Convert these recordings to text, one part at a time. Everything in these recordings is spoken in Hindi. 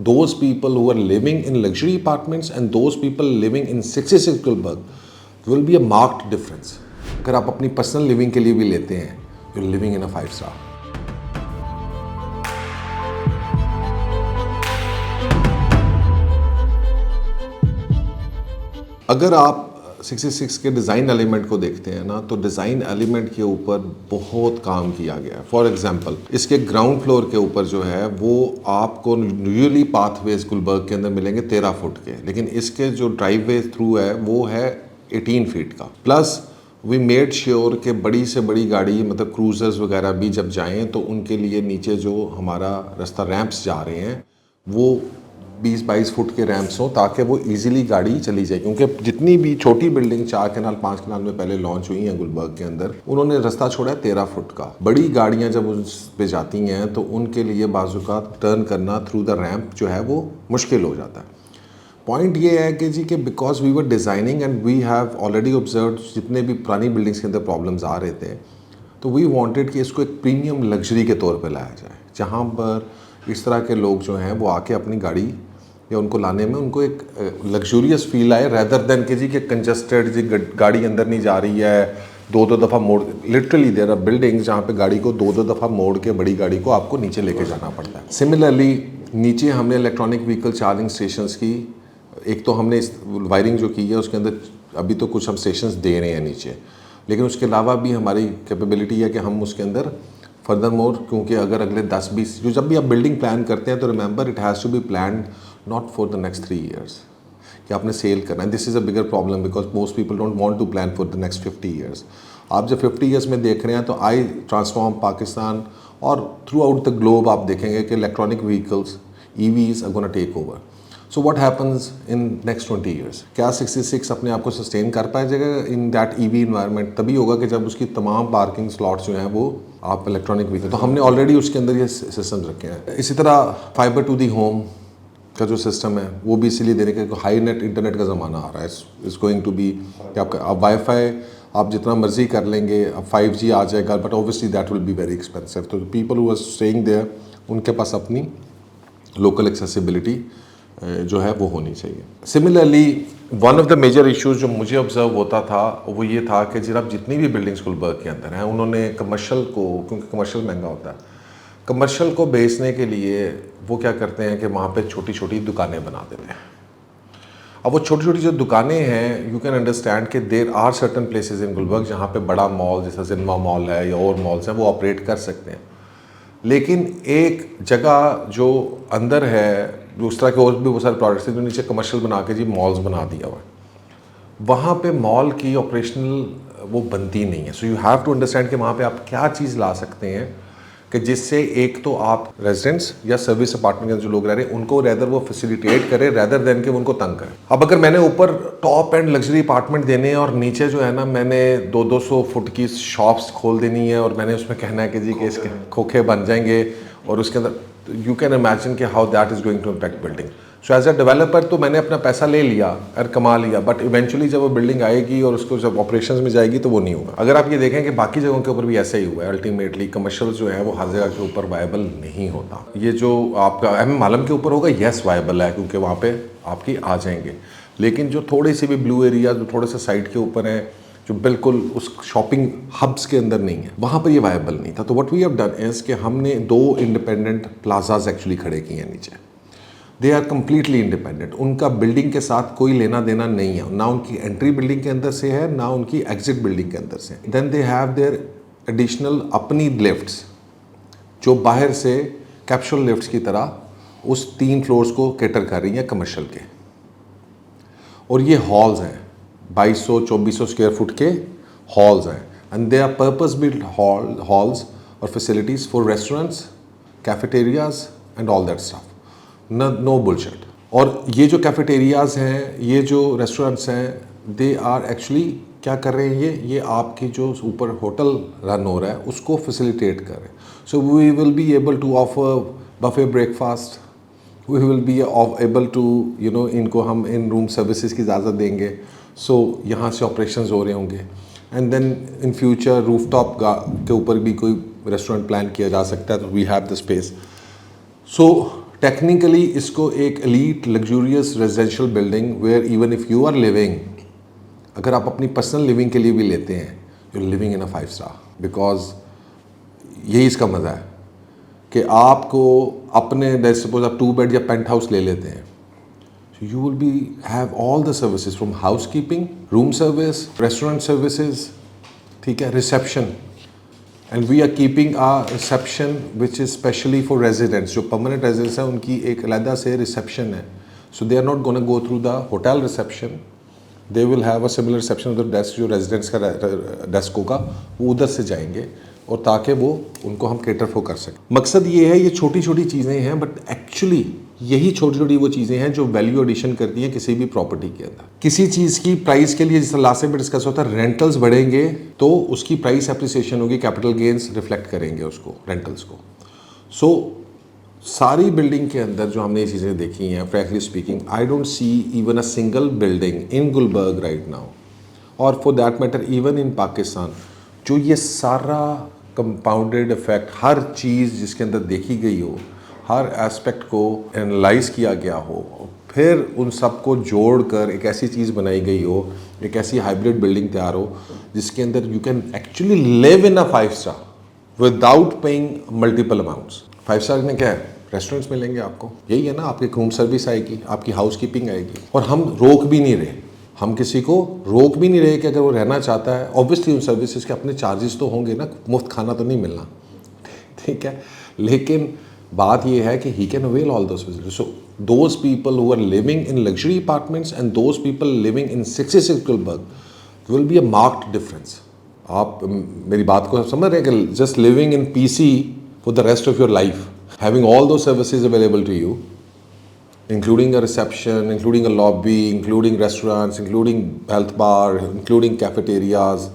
those people who are living in luxury apartments and those people living in 66 Gulberg, there will be a marked difference. अगर आप अपनी पर्सनल लिविंग के लिए भी लेते हैं, you're living in a 5 star. अगर आप 66 के डिज़ाइन एलिमेंट को देखते हैं ना, तो डिज़ाइन एलिमेंट के ऊपर बहुत काम किया गया है। फॉर एग्जांपल, इसके ग्राउंड फ्लोर के ऊपर जो है वो आपको यूजुअली पाथवेज गुलबर्ग के अंदर मिलेंगे 13 फुट के, लेकिन इसके जो ड्राइववे थ्रू है वो है 18 फीट का। प्लस वी मेड श्योर कि बड़ी से बड़ी गाड़ी मतलब क्रूजर्स वगैरह भी जब जाएँ तो उनके लिए नीचे जो हमारा रास्ता रैंप्स जा रहे हैं वो 20-22 फुट के रैंप्स हों, ताकि वो इजीली गाड़ी चली जाए। क्योंकि जितनी भी छोटी बिल्डिंग 4 कनाल 5 कनाल में पहले लॉन्च हुई हैं गुलबर्ग के अंदर, उन्होंने रास्ता छोड़ा है 13 फुट का। बड़ी गाड़ियां जब उस पे जाती हैं तो उनके लिए बाजुका टर्न करना थ्रू द रैंप जो है वो मुश्किल हो जाता है। पॉइंट ये है कि जी कि because we were designing and we have already observe जितने भी पुरानी बिल्डिंग्स के अंदर प्रॉब्लम्स आ रहे थे, तो वी वांटेड कि इसको एक प्रीमियम लग्जरी के तौर पे लाया जाए, जहाँ पर इस तरह के लोग जो हैं वो आके अपनी गाड़ी या उनको लाने में उनको एक लग्जूरियस फील आए, रैदर देन कि जी कि कंजस्टेड जी गाड़ी अंदर नहीं जा रही है, 2-2 दफ़ा मोड़। लिटरली देयर आर बिल्डिंग्स जहाँ पे गाड़ी को 2-2 दफ़ा मोड़ के बड़ी गाड़ी को आपको नीचे लेके जाना पड़ता है। सिमिलरली नीचे हमने इलेक्ट्रॉनिक व्हीकल चार्जिंग स्टेशंस की, एक तो हमने इस वायरिंग जो की है उसके अंदर अभी तो कुछ हम स्टेशंस दे रहे हैं नीचे, लेकिन उसके अलावा भी हमारी कैपेबिलिटी है कि हम उसके अंदर फर्दर मोर, क्योंकि अगर अगले 10-20 जो जब भी आप बिल्डिंग प्लान करते हैं तो remember it has to be plan not for the next 3 years कि आपने सेल करना है। This is a bigger problem because most people don't want to plan for the next 50 years। आप जब 50 years में देख रहे हैं तो आई ट्रांसफॉर्म पाकिस्तान और थ्रू आउट द ग्लोब आप देखेंगे कि electronic vehicles EVs are gonna take over. So what happens in next 20 years? क्या 66 अपने आप को सस्टेन कर पाएगा इन दैट EV इन्वायरमेंट? तभी होगा कि जब उसकी तमाम पार्किंग स्लॉट्स जो हैं वो आप इलेक्ट्रॉनिक व्हीकल, तो हमने ऑलरेडी उसके अंदर ये सिस्टम रखे हैं। इसी तरह फाइबर टू दी होम का जो सिस्टम है वो भी इसीलिए देने के हाई नेट इंटरनेट का ज़माना आ रहा है। इज़ गोइंग टू बी कि आपका अब वाईफाई आप जितना मर्जी कर लेंगे, अब 5G आ जाएगा, but obviously that will be very expensive. तो people who are staying there उनके पास अपनी लोकल एक्सेसिबिलिटी जो है वो होनी चाहिए। Similarly one of the major issues जो मुझे ऑब्जर्व होता था वो ये था कि जब जितनी भी बिल्डिंग्स गुलबर्ग के अंदर हैं उन्होंने कमर्शियल को, क्योंकि कमर्शियल महंगा होता है, कमर्शियल को बेचने के लिए वो क्या करते हैं कि वहाँ पे छोटी छोटी दुकानें बना देते हैं। अब वो छोटी छोटी जो दुकानें हैं, यू कैन अंडरस्टैंड कि there are certain places in Gulberg जहाँ पे बड़ा मॉल जैसा जिनमा मॉल है या और मॉल्स हैं वो ऑपरेट कर सकते हैं, लेकिन एक जगह जो अंदर है उस तरह के और भी बहुत सारे प्रोडक्ट्स हैं जो नीचे कमर्शियल बना के जी मॉल्स बना दिया हुआ है, वहाँ पे मॉल की ऑपरेशनल वो बनती नहीं है। So you have to understand कि वहाँ पे आप क्या चीज़ ला सकते हैं कि जिससे एक तो आप रेजिडेंट्स या सर्विस अपार्टमेंट के जो लोग रह रहे हैं उनको रैदर वो फैसिलिटेट करें रैदर देन कि वो उनको तंग करें। अब अगर मैंने ऊपर टॉप एंड लग्जरी अपार्टमेंट देने हैं और नीचे जो है ना मैंने 200-200 फुट की शॉप्स खोल देनी है और मैंने उसमें कहना है कि जी कि इसके खोखे बन जाएंगे और उसके अंदर यू कैन इमेजिन कि how that is going to impact building. So as a developer तो मैंने अपना पैसा ले लिया और कमा लिया, बट इवेंचुअली जब वो बिल्डिंग आएगी और उसको जब ऑपरेशंस में जाएगी तो वो नहीं होगा। अगर आप ये देखें कि बाकी जगहों के ऊपर भी ऐसा ही हुआ है, अल्टीमेटली कमर्शियल जो है वो हर जगह के ऊपर वायबल नहीं होता। ये जो आपका MM आलम के ऊपर होगा, येस वायबल है क्योंकि वहाँ पे आपकी आ जाएंगे, लेकिन जो थोड़े से भी ब्लू एरिया जो थोड़े से साइड के ऊपर हैं जो बिल्कुल उस शॉपिंग हब्स के अंदर नहीं है, वहाँ पर ये वायबल नहीं था। तो what we have done is कि हमने 2 इंडिपेंडेंट प्लाजाज एक्चुअली खड़े किए हैं नीचे। दे आर कम्प्लीटली इंडिपेंडेंट, उनका बिल्डिंग के साथ कोई लेना देना नहीं है, ना उनकी एंट्री बिल्डिंग के अंदर से है ना उनकी एग्जिट बिल्डिंग के अंदर से। Then they have their additional अपनी लिफ्ट्स जो बाहर से कैप्सूल लिफ्ट्स की तरह उस 3 फ्लोर्स को कैटर कर रही हैं कमर्शियल के, और ये हॉल्स हैं 2200-2400 स्क्वायर फुट के हॉल्स हैं, and they are purpose built halls और facilities for restaurants, cafeterias and all that stuff. No bullshit. और ये जो कैफेटेरियाज हैं, ये जो रेस्टोरेंट्स हैं, दे आर एक्चुअली क्या कर रहे हैं, ये आपकी जो ऊपर होटल रन हो रहा है उसको फैसिलिटेट कर रहे हैं। So we will be able to offer buffet breakfast, we will be able to इनको हम इन रूम सर्विसेज की इजाज़त देंगे। सो यहाँ से ऑपरेशंस हो रहे होंगे, and then in future rooftop के ऊपर भी कोई रेस्टोरेंट प्लान किया जा सकता है, तो we have the space. So technically इसको एक elite luxurious residential building where even if you are living, अगर आप अपनी पर्सनल लिविंग के लिए भी लेते हैं, you are living in a 5 star, because यही इसका मज़ा है कि आपको अपने सपोज आप 2 बेड या पेंट हाउस ले लेते हैं, you will be have all the services from housekeeping, room service, restaurant services, ठीक है, reception, and we are keeping our reception which is specially for residents. जो permanent residents हैं उनकी एक अलग से reception है, so they are not going to go through the hotel reception. They will have a similar reception of the desk, जो residents का desk होगा वो उधर से जाएंगे और ताकि वो उनको हम cater for कर सकें. मकसद ये है, ये छोटी छोटी चीज़ें हैं बट एक्चुअली यही छोटी छोटी वो चीज़ें हैं जो वैल्यू एडिशन करती हैं किसी भी प्रॉपर्टी के अंदर. किसी चीज़ की प्राइस के लिए, जिस तरह लास्ट में डिस्कस होता है, रेंटल्स बढ़ेंगे तो उसकी प्राइस एप्रिसिएशन होगी, कैपिटल गेन्स रिफ्लेक्ट करेंगे उसको, रेंटल्स को. सो सारी बिल्डिंग के अंदर जो हमने ये चीज़ें देखी हैं, frankly speaking I don't see even a single building in Gulberg right now, और for that matter even in Pakistan, जो ये सारा कंपाउंडेड इफेक्ट, हर चीज़ जिसके अंदर देखी गई हो, हर एस्पेक्ट को एनालाइज किया गया हो, फिर उन सब को जोड़कर एक ऐसी चीज़ बनाई गई हो, एक ऐसी हाइब्रिड बिल्डिंग तैयार हो जिसके अंदर you can actually live in a 5 star without paying multiple amounts. 5 star में क्या है, रेस्टोरेंट्स मिलेंगे आपको, यही है ना, आपकी रूम सर्विस आएगी, आपकी हाउस कीपिंग आएगी, और हम रोक भी नहीं रहे, हम किसी को रोक भी नहीं रहे कि अगर वो रहना चाहता है, ऑब्वियसली उन सर्विसेज के अपने चार्जेस तो होंगे ना, मुफ्त खाना तो नहीं मिलना, ठीक है, लेकिन बात ये है कि he can avail all those facilities. So those people who are living in luxury apartments and those people living in 66 Gulberg will be a marked difference. आप मेरी बात को समझ रहे हैं कि just living in peace for the rest of your life, having all those services available to you, including a reception, including a lobby, including restaurants, including health bar, including cafeterias,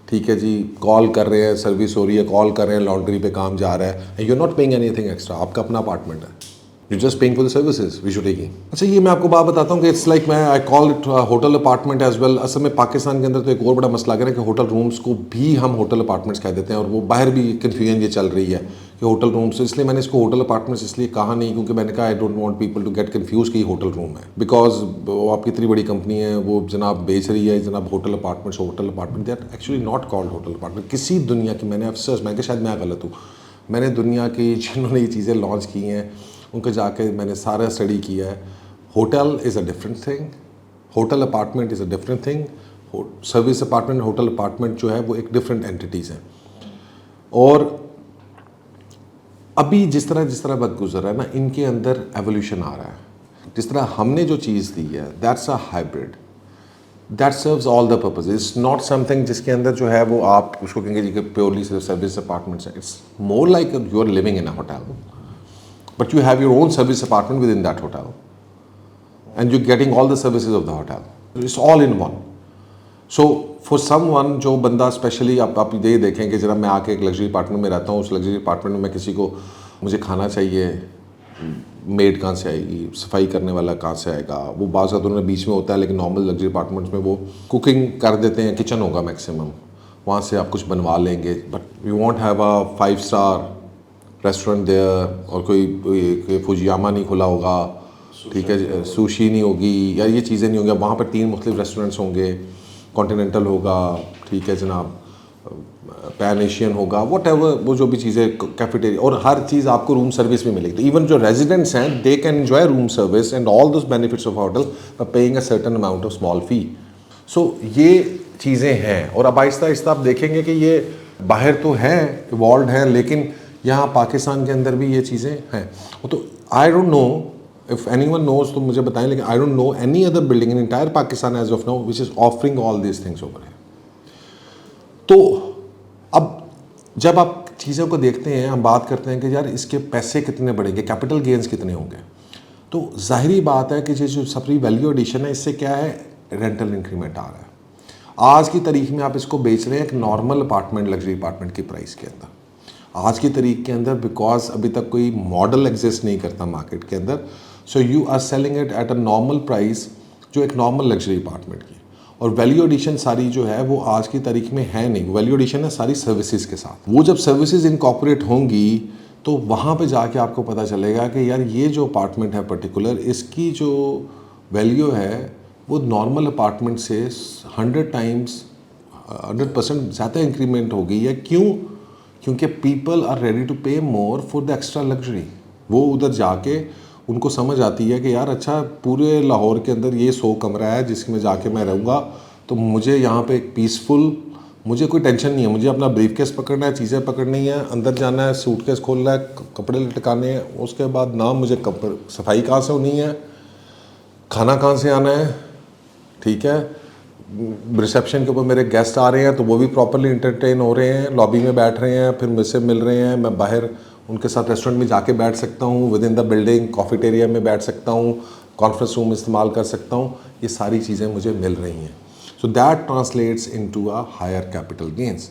ठीक है जी, कॉल कर रहे हैं, सर्विस हो रही है, कॉल कर रहे हैं, लॉन्ड्री पे काम जा रहा है, you are not paying anything extra, आपका अपना अपार्टमेंट है, you just paying for the services we should taking. अच्छा, ये मैं आपको बात बताता हूँ कि इट्स लाइक, मैं I call it hotel apartment as well. असल में पाकिस्तान के अंदर तो एक और बड़ा मसला है कि होटल रूम्स को भी हम होटल अपार्टमेंट्स कह देते हैं, और वो बाहर भी कन्फ्यूजन ये चल रही है कि होटल रूम्स, इसलिए मैंने इसको होटल अपार्टमेंट्स इसलिए कहा नहीं, क्योंकि मैंने कहा I don't want people to get confuse कि होटल रूम है, बिकॉज वो आपकी इतनी बड़ी कंपनी है, वो जनाब बेच रही है जनाब hotel apartment, they are actually not called hotel apartment. किसी दुनिया की, मैंने अफसोस, मैं शायद मैं गलत हूँ, मैंने दुनिया की जिन्होंने ये चीज़ें लॉन्च की हैं उनको जाके मैंने सारा स्टडी किया है. Hotel is a different thing, hotel apartment is a different thing, service apartment, hotel apartment जो है वो एक डिफरेंट एंटिटीज़ हैं. और अभी जिस तरह वक्त गुजर रहा है ना, इनके अंदर एवोल्यूशन आ रहा है. जिस तरह हमने जो चीज़ दी है, that's a hybrid that serves all the purpose. It's not something जिसके अंदर जो है वो आप उसको कहेंगे जी कि प्योरली सर्विस अपार्टमेंट्स है. It's more like you are living in a hotel, but you have your own service apartment within that hotel and you're getting all the services of the hotel. It's all in one. So for someone, जो बंदा स्पेशली आप ये देखें कि जरा मैं आके एक लग्जरी अपार्टमेंट में रहता हूँ, उस लग्जरी अपार्टमेंट में मैं किसी को, मुझे खाना चाहिए, मेड कहाँ से आएगी, सफाई करने वाला कहाँ से आएगा, वो बाज़ उन्होंने बीच में होता है, लेकिन नॉर्मल लग्जरी अपार्टमेंट्स में वो कुकिंग कर देते हैं, किचन होगा मैक्सिमम, वहाँ से आप कुछ बनवा लेंगे, but you won't have a 5 star restaurant there, और कोई फुजियामा नहीं खुला होगा, ठीक है, सुशी नहीं होगी, या ये चीज़ें नहीं होंगी. वहाँ पर 3 मुख्तलिफ रेस्टोरेंट्स होंगे, कॉन्टिनेंटल होगा, ठीक है जनाब, पैन एशियन होगा, वट एवर, वो जो भी चीज़ें, कैफेटेरिया, और हर चीज़ आपको रूम सर्विस भी मिलेगी. तो इवन जो रेजिडेंट्स हैं they can enjoy room service and all those benefits of hotel by paying a certain amount of small fee. So ये चीज़ें हैं, और अब आहिस्ता आहिस्ता आप देखेंगे कि ये बाहर तो हैं, इवॉल्व हैं, लेकिन यहाँ पाकिस्तान के अंदर भी ये चीज़ें हैं. तो I don't know if anyone knows तो मुझे बताएं, लेकिन I don't know any other building in entire Pakistan as of now which is offering all these things over here. तो अब जब आप चीज़ों को देखते हैं, हम बात करते हैं कि यार इसके पैसे कितने बढ़ेंगे, कैपिटल गेन्स कितने होंगे, तो जाहिरी बात है कि जो सबरी वैल्यू एडिशन है, इससे क्या है, रेंटल इंक्रीमेंट आ रहा है. आज की तारीख में आप इसको बेच रहे हैं एक नॉर्मल अपार्टमेंट, लग्जरी अपार्टमेंट की प्राइस के अंदर, आज की तारीख के अंदर, बिकॉज अभी तक कोई मॉडल एग्जिस्ट नहीं करता मार्केट के अंदर. So you are selling it at a normal price, जो एक नॉर्मल लग्जरी अपार्टमेंट की. और वैल्यू एडिशन सारी जो है वो आज की तारीख में है नहीं. वैल्यू एडिशन है सारी सर्विसेज के साथ. वो जब सर्विसेज इनकॉर्पोरेट होंगी तो वहाँ पे जाके आपको पता चलेगा कि यार ये जो अपार्टमेंट है पर्टिकुलर, इसकी जो वैल्यू है वो नॉर्मल अपार्टमेंट से 100% ज़्यादा इंक्रीमेंट हो गई है। क्यों? क्योंकि पीपल आर रेडी टू पे more for the extra luxury. वो उधर जाके उनको समझ आती है कि यार अच्छा, पूरे लाहौर के अंदर ये 100 कमरा है जिसमें जाके मैं रहूँगा, तो मुझे यहाँ पे एक पीसफुल, मुझे कोई टेंशन नहीं है, मुझे अपना ब्रीफकेस पकड़ना है, चीज़ें पकड़नी है, अंदर जाना है, सूटकेस खोलना है, कपड़े लटकाने हैं, उसके बाद ना मुझे सफाई कहाँ से होनी है, खाना कहाँ से आना है, ठीक है, रिसेप्शन के ऊपर मेरे गेस्ट आ रहे हैं तो वो भी प्रॉपरली इंटरटेन हो रहे हैं, लॉबी में बैठ रहे हैं, फिर मुझसे मिल रहे हैं, मैं बाहर उनके साथ रेस्टोरेंट में जाके बैठ सकता हूँ, विद इन द बिल्डिंग कॉफ़ेटेरिया में बैठ सकता हूँ, कॉन्फ्रेंस रूम इस्तेमाल कर सकता हूँ, ये सारी चीज़ें मुझे मिल रही हैं। So that translates into a higher capital gains.